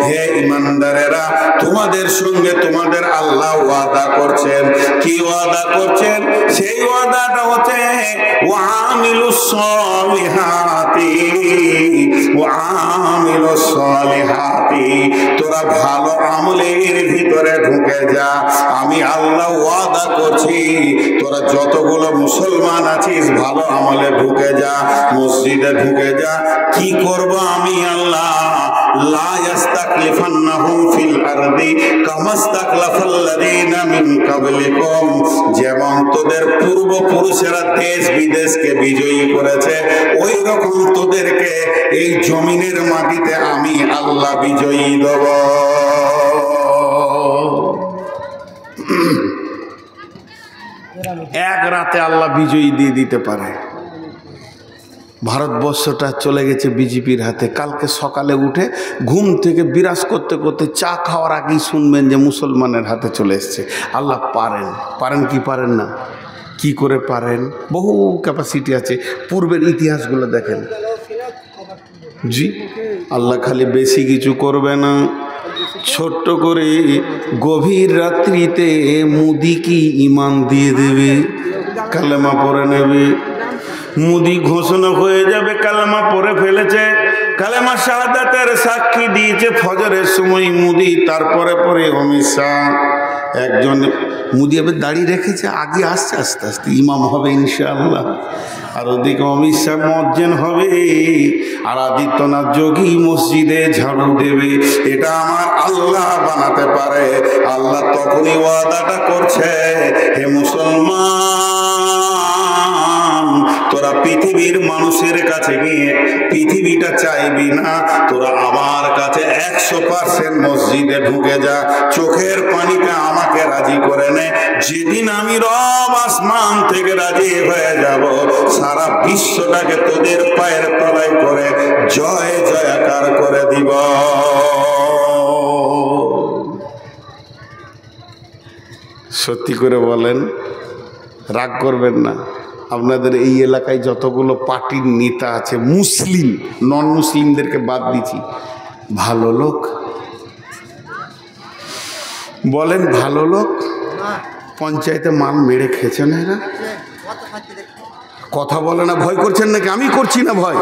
হে ইমানদারেরা, তোমাদের সঙ্গে তোমাদের আল্লাহ ওয়াদা করছেন। কি ওয়াদা করছেন? সেই ওয়াদাটা হচ্ছে ওয়ামিলুস সালিহাতি, ওয়ামিলুস সালিহাতি, তোরা ভালো আমলের ভিতরে ঢুকে যা। আমি আল্লাহ ওয়াদা করছি, তোরা যতগুলো মুসলমান আছিস ভালো আমলে ঢুকে যা, মসজিদে ঢুকে যা। কি করব আমি আল্লাহ? লা ইস্তাকলিফান্নাহুম ফিল আরদি কামাস্তাকলাফাল্লাযীনা মিন ক্বাবলিকুম, যেমন তোদের পূর্বপুরুষেরা দেশ বিদেশকে বিজয়ী করেছে, ওই রকম তোদেরকে এই জমিনের মাটিতে আমি আল্লাহ বিজয়ী দেব। এক রাতে আল্লাহ বিজয়ী দিয়ে দিতে পারে। ভারতবর্ষটা চলে গেছে বিজেপির হাতে। কালকে সকালে উঠে ঘুম থেকে বিরাজ করতে করতে চা খাওয়ার আগেই শুনবেন যে মুসলমানের হাতে চলে এসছে। আল্লাহ পারেন, পারেন কি পারেন না? কি করে পারেন? বহু ক্যাপাসিটি আছে। পূর্বের ইতিহাসগুলো দেখেন। জি, আল্লাহ খালি বেশি কিছু করবে না, ছোট্ট করে গভীর রাত্রিতে মুদি কি ইমান দিয়ে দেবে, কালেমা পড়ে নেবে। মুদি ঘোষণা হয়ে যাবে কালেমা পড়ে ফেলেছে, কালেমা শাহাদাতের সাক্ষী দিয়েছে ফজরের সময় মুদি, তারপরে পরে অমিত শাহ একজন মুদি এবার দাঁড়িয়ে রেখেছে, আগে আসছে, আস্তে আস্তে ইমাম হবে ইনশাআল্লাহ। আর ওদিকে অমিত শাহ মজ্জেন হবে, আর আদিত্যনাথ যোগী মসজিদে ঝাড়ু দেবে। এটা আমার আল্লাহ বানাতে পারে। আল্লাহ তখনই ওয়াদাটা করছে, হে মুসলমান, তোরা পৃথিবীর মানুষের কাছে গিয়ে পৃথিবীটা চাইবি না, তোরা আমার কাছে 100% মসজিদে ঢুকে যা, চোখের পানিটা আমাকে রাজি করে নে। যেদিন আমি রব আসমান থেকে রাজি হয়ে যাব, সারা বিশ্বটাকে তোদের পায়ের তলায় করে জয় জয়কার করে দিব। সত্যি করে বলেন, রাগ করবেন না। আপনাদের এই এলাকায় যতগুলো পার্টির নেতা আছে, মুসলিম নন মুসলিমদেরকে বাদ দিচ্ছি, ভালো লোক? বলেন ভালো লোক? পঞ্চায়েতে মাল মেরে খেয়েছে না এরা? কথা বলে না, ভয় করছেন নাকি? আমি করছি না ভয়,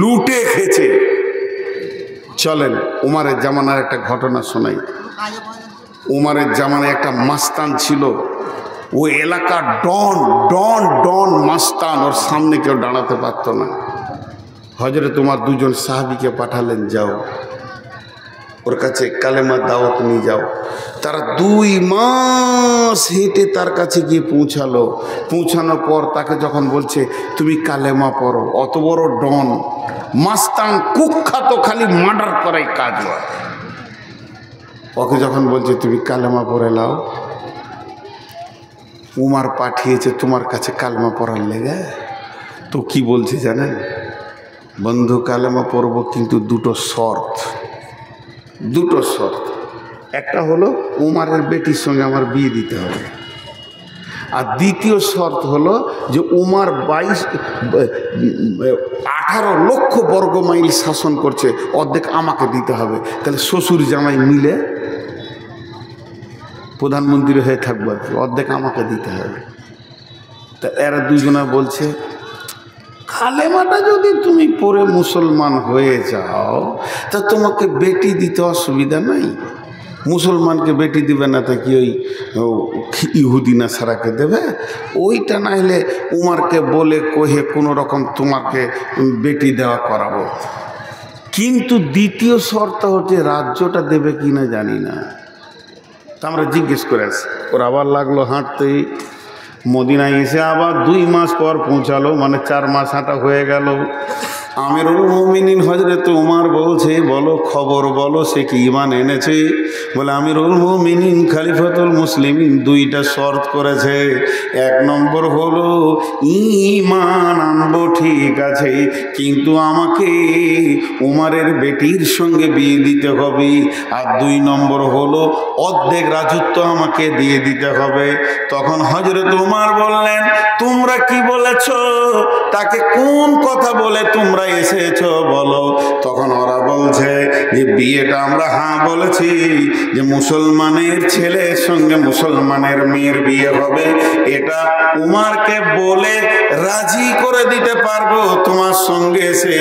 লুটে খেয়েছে। চলেন উমারের জামানার একটা ঘটনা শোনাই। উমারের জামানায় একটা মাস্তান ছিল, ও এলাকার ডন ডন ডন মাস্তান, ওর সামনে কেউ দাঁড়াতে পারত না। হযরত উমর দুজন সাহাবীকে পাঠালেন, যাও ওর কাছে কালেমার দাওয়াত নিয়ে যাও। তারা 2 মাস হেঁটে তার কাছে গিয়ে পৌঁছালো। পৌঁছানোর পর তাকে যখন বলছে তুমি কালেমা পড়ো, অত বড় ডন মাস্তান কুখ্যাত, খালি মার্ডার করাই কাজ হয়, ওকে যখন বলছে তুমি কালেমা পড়ে নাও, উমার পাঠিয়েছে তোমার কাছে কালেমা পড়ার লেগে। তো কি বলছে জানেন? বন্ধু কালেমা পড়ব, কিন্তু 2টো শর্ত। 2টো শর্ত। একটা হলো উমারের বেটির সঙ্গে আমার বিয়ে দিতে হবে, আর দ্বিতীয় শর্ত হলো যে উমার 18 লক্ষ বর্গ মাইল শাসন করছে, অর্ধেক আমাকে দিতে হবে। তাহলে শ্বশুর জামাই মিলে প্রধানমন্ত্রী হয়ে থাকবো আর কি, অর্ধেক আমাকে দিতে হবে। তা এরা দুজনা বলছে কালেমাটা যদি তুমি পড়ে মুসলমান হয়ে যাও তা তোমাকে বেটি দিতে অসুবিধা নাই। মুসলমানকে বেটি দিবে না, তা কি ওই ইহুদি নাসারাকে দেবে? ওইটা না হলে উমারকে বলে কহে কোনো রকম তোমাকে বেটি দেওয়া করাবো। কিন্তু দ্বিতীয় শর্ত হচ্ছে রাজ্যটা দেবে কিনা জানি না। তা আমরা জিজ্ঞেস করে আসি। ওর আবার লাগলো হাঁটতেই, মদিনায় এসে আবার 2 মাস পর পৌঁছালো, মানে 4 মাস হাঁটা হয়ে গেল। আমিরুল মুমিনিন হযরত উমর বলছে, বলো খবর বলো, সে কি ঈমান এনেছে? বলে আমিরুল মুমিনিন খলিফাতুল মুসলিমিন 2টা শর্ত করেছে। 1 নম্বর হলো ঈমান আনবো ঠিক আছে, কিন্তু আমাকে উমরের বেটির সঙ্গে বিয়ে দিতে হবে। আর 2 নম্বর হলো অর্ধেক রাজত্ব আমাকে দিয়ে দিতে হবে। তখন হযরত উমর বললেন, তোমরা কি বলেছ? তাকে কোন কথা বলে তোমরা তোমরা এসেছো বলো। তখন ওরা বলছে যে বিয়েটা আমরা হ্যাঁ বলেছি, যে মুসলমানের ছেলের সঙ্গে মুসলমানের মেয়ের বিয়ে হবে, এটা উমারকে বলে রাজি করে দিতে পারবো, তোমার সঙ্গে সে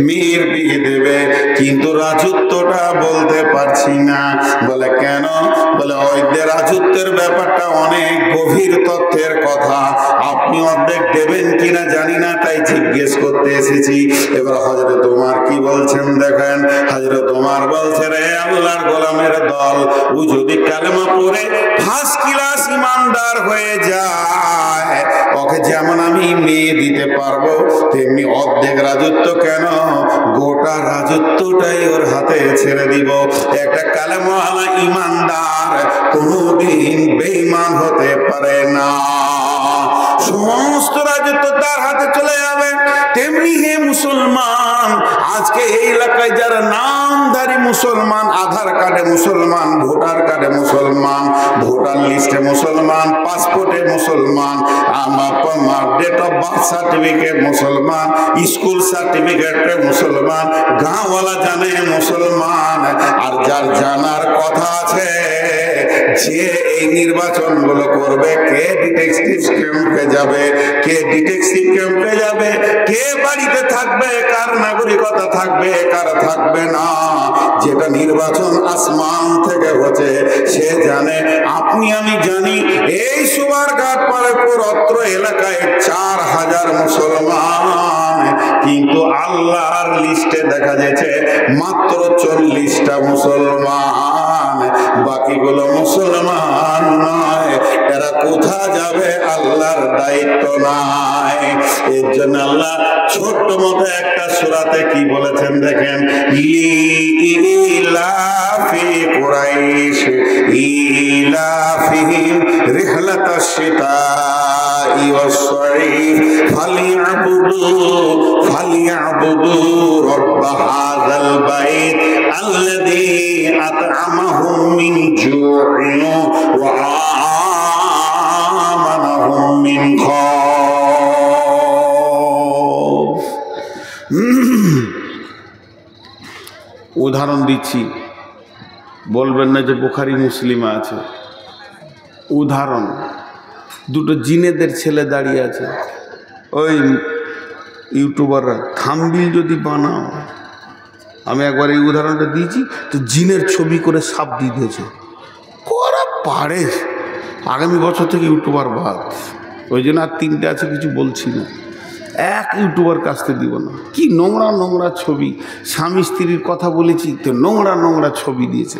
মেয়ের বিয়ে দেবে, কিন্তু রাজত্বটা বলতে পারছি না। বলে কেন? বলে ওই রাজত্বের ব্যাপারটা অনেক গভীর তথ্যের কথা, আপনি অর্ধেক দেবেন কিনা জানি না, তাই জিজ্ঞেস করতে এসেছি। এবার হযরত ওমর কি বলছেন দেখেন। হযরত ওমর বলছে, রে আল্লাহর গোলামের দল, ও যদি কালেমা পড়ে ফার্স্ট ক্লাস ইমানদার হয়ে যায়, ওকে যেমন আমি মেয়ে দিতে পারবো, তেমনি অর্ধেক রাজত্ব কেন, গোটা রাজত্বটাই ওর হাতে ছেড়ে দিব। একটা কালেমাওয়ালা ইমানদার কোনদিন বেঈমান হতে পারে না, সমস্ত রাজত্ব তার হাতে চলে যাবে। তেমনি হে মুসলমান, আজকে এই এলাকায় যারা নামধারী মুসলমান, আধার কার্ডে মুসলমান, ভোটার কার্ডে মুসলমান, ভোটার লিস্টে মুসলমান, পাসপোর্টে মুসলমান, আমার ডেট অফ বার্থ সার্টিফিকেট মুসলমান, স্কুল সার্টিফিকেটে মুসলমান, গাঁওয়ালা জানে মুসলমান। আর যার জানার কথা আছে যে এই নির্বাচন গুলো করবে, কে ডিটেকটিভ ক্যাম্পে যাবে, কে ডিটেকটিভ ক্যাম্পে যাবে, কে বাড়িতে থাকবে, কার নাগরিকতা থাকবে, কার থাকবে না, যেটা নির্বাচন আসমান থেকে হচ্ছে সে জানে, আপনি আমি জানি। এই সুবারঘাট পাড়েপুর অত্র এলাকায় 4000 মুসলমান, কিন্তু আল্লাহর লিস্টে দেখা যাচ্ছে মাত্র 40টা মুসলমান, বাকিগুলো মুসলমান নয়। এরা কোথা যাবে আল্লাহর দায়িত্ব নাই। এর জন্য আল্লাহ ছোট্ট মতো একটা সূরাতে কি বলেছেন দেখেন, ইলাফি কুরাইশ ইলাফিহিম রিহলাতাশ শিতাই ওয়াস সাইফ ফালিয়াবুদু রাব্ব হাযাল বাইত আল্লাযী আত'আমাহুম মিন জু'ইন ওয়া আমানাহুম মিন খাউফ। উদাহরণ দিচ্ছি, বলবেন না যে বুখারী মুসলিমে আছে। উদাহরণ, দুটো জিনেদের ছেলে দাঁড়িয়ে আছে, ওই ইউটিউবাররা থাম্বনেল যদি বানাও, আমি একবার এই উদাহরণটা দিয়েছি, তো জিনের ছবি করে সাপ দিয়ে দিয়েছে, করা পারে। আগামী বছর থেকে ইউটিউবার বাদ, ওই জন্য আর 3টে আছে, কিছু বলছি না, এক ইউটিউবার কাছতে দিব না। কি নোংরা নোংরা ছবি, স্বামী স্ত্রীর কথা বলেছি তো নোংরা নোংরা ছবি দিয়েছে।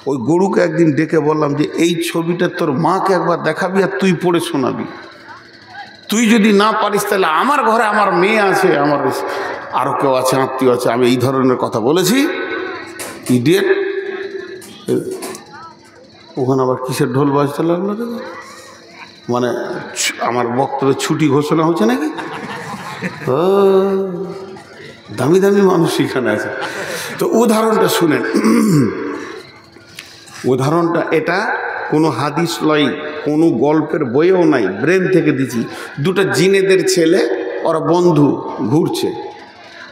ওই গরুকে একদিন ডেকে বললাম যে এই ছবিটা তোর মাকে একবার দেখাবি আর তুই পড়ে শোনাবি, তুই যদি না পারিস তাহলে আমার ঘরে আমার মেয়ে আছে, আমার আরও কেউ আছে, আত্মীয় আছে, আমি এই ধরনের কথা বলেছি। ইডিয়েট। ওখানে আবার কিসের ঢোল বাজতে লাগলো, মানে আমার বক্তব্যে ছুটি ঘোষণা হচ্ছে নাকি? ও দামি দামি মানুষ এখানে আছে। তো উদাহরণটা শুনেন, উদাহরণটা এটা কোনো হাদিস লয়, কোনো গল্পের বইয়েও নাই, ব্রেন থেকে দিচ্ছি। দুটো জিনেদের ছেলে, ওরা বন্ধু, ঘুরছে,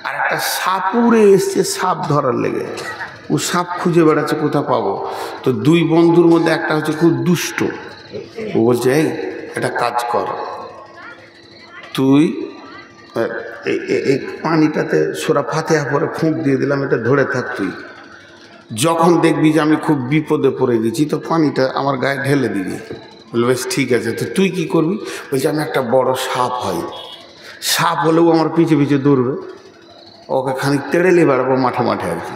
আর একটা সাপুরে এসছে সাপ ধরার লেগে। ও সাপ খুঁজে বেড়াচ্ছে কোথা পাবো। তো দুই বন্ধুর মধ্যে একটা হচ্ছে খুব দুষ্ট, ও বলছে এই এটা কাজ কর, তুই এই পানিটাতে সোরা ফাতিহা পরে ফুঁক দিয়ে দিলাম, এটা ধরে থাক, তুই যখন দেখবি যে আমি খুব বিপদে পড়ে গেছি তো পানিটা আমার গায়ে ঢেলে দিবি। বললো বেশ ঠিক আছে। তো তুই কি করবি? বলছি আমি একটা বড় সাপ হয়, সাপ হলেও আমার পিছে পিছে দৌড়বে, ওকে খানিক তেড়েলে বেড়াবো মাঠে মাঠে আর কি।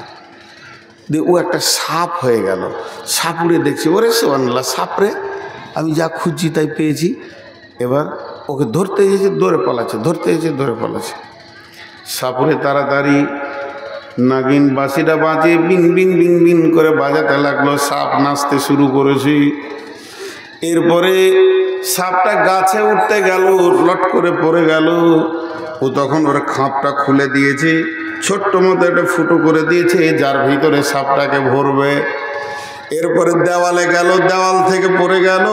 দিয়ে ও একটা সাপ হয়ে গেল, সাপুরে দেখছি, ওরে সুবহানাল্লাহ, সাপরে আমি যা খুঁজছি তাই পেয়েছি। এবার ওকে ধরতে গেছে, দৌড়ে পালাচ্ছে, ধরতে গেছে, দৌড়ে পালাচ্ছে। সাপুরে তাড়াতাড়ি নাগিন বাঁশিটা বাজে বিন বিন বিন বিন করে বাজাতে লাগলো, সাপ নাচতে শুরু করেছি। এরপরে সাপটা গাছে উঠতে গেল, লট করে পড়ে গেল। ও তখন ওর খাপটা খুলে দিয়েছে, ছোট্ট মতো একটা ফুটো করে দিয়েছে, যার ভিতরে সাপটাকে ভরবে। এরপরে দেওয়ালে গেল, দেওয়াল থেকে পড়ে গেল,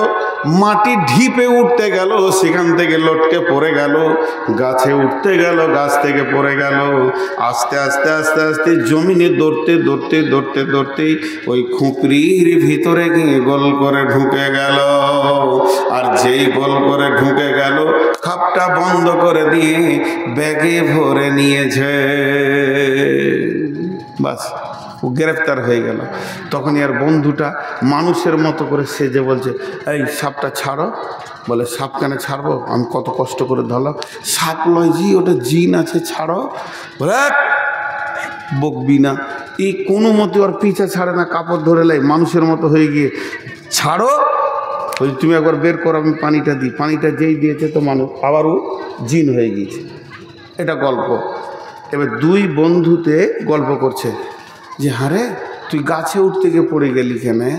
মাটি ঢিপে উঠতে গেল, সেখান থেকে লটকে পড়ে গেল, গাছে উঠতে গেল, গাছ থেকে পড়ে গেল, আস্তে আস্তে আস্তে আস্তে জমিনে দৌড়তে দৌড়তে দৌড়তে দৌড়তে ওই খুপড়ির ভিতরে গিয়ে গোল করে ঢুকে গেল। আর যেই গোল করে ঢুকে গেল, খাপটা বন্ধ করে দিয়ে ব্যাগে ভরে নিয়েছে। বাস, ও গ্রেফতার হয়ে গেল। তখনই আর বন্ধুটা মানুষের মতো করে সেজে বলছে, এই সাপটা ছাড়ো। বলে, সাপ কেন ছাড়বো, আমি কত কষ্ট করে ধরলাম। সাপ লয় জি, ওটা জিন আছে, ছাড়ো। বলে, বকবি না। এই কোনো মতে ওর পিছা ছাড়ে না, কাপড় ধরে লাই মানুষের মতো হয়ে গিয়ে, ছাড়ো। বলছি, তুমি একবার বের করো, আমি পানিটা দিই। পানিটা যেই দিয়েছে তো মানুষ আবারও জিন হয়ে গিয়েছে। এটা গল্প। এবার দুই বন্ধুতে গল্প করছে যে, হারে তুই গাছে উঠতে গিয়ে পড়ে গেলি কেনে,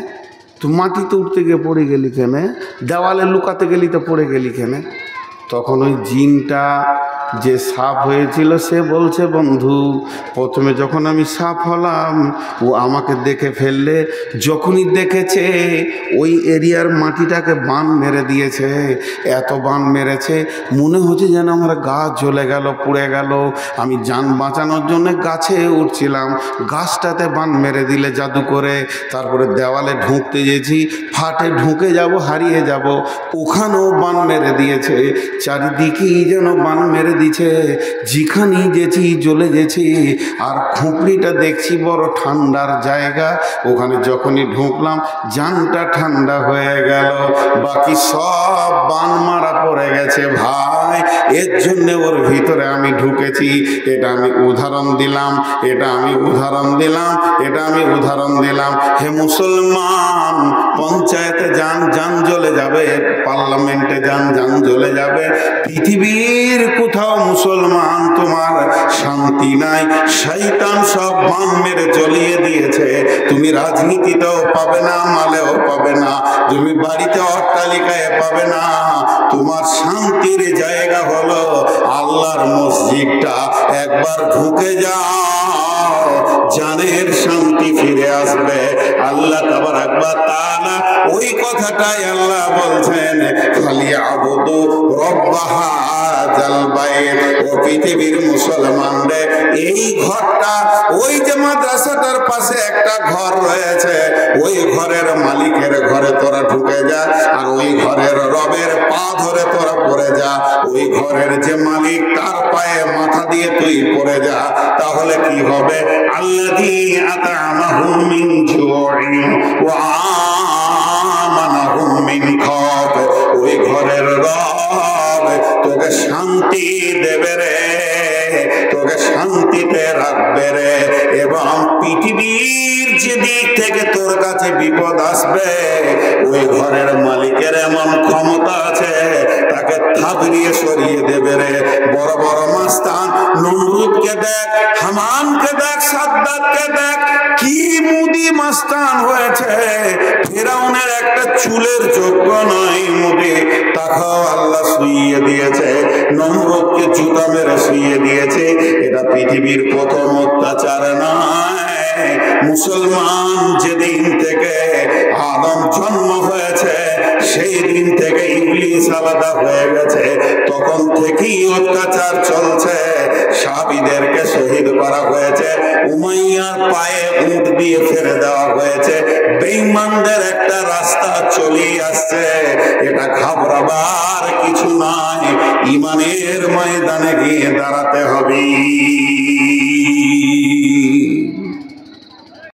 তুই মাটিতে উঠতে গিয়ে পড়ে গেলি কেনে, দেওয়ালে লুকাতে গেলি তো পড়ে গেলি কেনে। তখন ওই জিনটা যে সাপ হয়েছিল সে বলছে, বন্ধু প্রথমে যখন আমি সাপ হলাম ও আমাকে দেখে ফেললে, যখনই দেখেছে ওই এরিয়ার মাটিটাকে বান মেরে দিয়েছে, এত বান মেরেছে মনে হচ্ছে যেন আমার গা জ্বলে গেল, পুড়ে গেল। আমি যান বাঁচানোর জন্য গাছে উঠছিলাম, গাছটাতে বান মেরে দিলে জাদু করে। তারপরে দেওয়ালে ঢুকতে গেছি, ফাটে ঢুকে যাব, হারিয়ে যাব, ওখানেও বান মেরে দিয়েছে। চারিদিকেই যেন বান মেরে দিছে, যেখানেই গেছি জ্বলে গেছি। আর খুপড়িটা দেখছি বড় ঠান্ডার জায়গা, ওখানে যখনই ঢুকলাম জানটা ঠান্ডা হয়ে গেল, বাকি সব বান মারা পড়ে গেছে ভাই। এর জন্যে ওর ভিতরে আমি ঢুকেছি। এটা আমি উদাহরণ দিলাম, এটা আমি উদাহরণ দিলাম, এটা আমি উদাহরণ দিলাম। হে মুসলমান, পঞ্চায়েতে যান, যান জ্বলে যাবে, পার্লামেন্টে যান, যান জ্বলে যাবে, পৃথিবীর কোথাও মুসলমান তোমার শান্তি নাই। শয়তান সব বান মেরে জ্বলিয়ে দিয়েছে। তুমি রাজনীতিতেও পাবে না, মালেও পাবে না, তুমি বাড়িতে অট্টালিকায় পাবে না। তোমার শান্তির জায়গা হলো আল্লাহর মসজিদটা। একবার ঢুকে যাও, জানের শান্তি ফিরে আসবে। আল্লাহ তাবারাক ওয়া তাআলা ওই কথাটাই আল্লাহ বলছেন, ফালিয়াবুদু রব্বাহা হাযাল বাইত। ও পৃথিবীর মুসলমানদের, এই ঘরটা, ওই যে মাদ্রাসাটার পাশে একটা ঘর রয়েছে, ওই ঘরের মালিকের ঘরে তোরা ঢুকে যা, আর ওই ঘরের রবের পা ধরে তোরা পড়ে যা। ওই ঘরের যে মালিক তার পায়ে মাথা দিয়ে তুই পড়ে যা, তাহলে কি হবে? আল্লাযী আত'আমাহুম মিন জু'ইন ওয়া আমানাহুম মিন খাওফ। ওই ঘরের রব তোকে শান্তি দেবে রে, তোকে শান্তিতে রাখবে রে। এবং পৃথিবীর যে দিক থেকে তোর কাছে বিপদ আসবে, ওই ঘরের মালিকের এমন ক্ষমতা আছে, তাকে থাবড়িয়ে সরিয়ে দেবে রে। বড় বড় মাস্তান, নমরুদকে দেখ, হামানকে দেখ, সাদ্দাতকে দেখ, কি মুদি মাস্তান হয়েছে। ফেরাউনের একটা চুলের যোগ্য নয় মুদি, তাকেও আল্লাহ শুইয়ে দিয়েছে। নমরুদকে জুতা মেরে শুইয়ে দিয়েছে। এটা পৃথিবীর প্রথম অত্যাচার নয়। মুসলমান যেদিন থেকে আদম জন্ম হয়েছে, সেই দিন থেকে ইবলিস আলাদা হয়ে গেছে, তখন থেকেই অত্যাচার চলছে। সাহাবীদেরকে শহীদ করা হয়েছে, উমাইয়ার পায়ে উট দিয়ে ফেলে দেওয়া হয়েছে। বেঈমানদের একটা রাস্তা চলেই আসছে, এটা ঘাবড়াবার কিছু নয়। ঈমানের ময়দানে গিয়ে দাঁড়াতে হবে।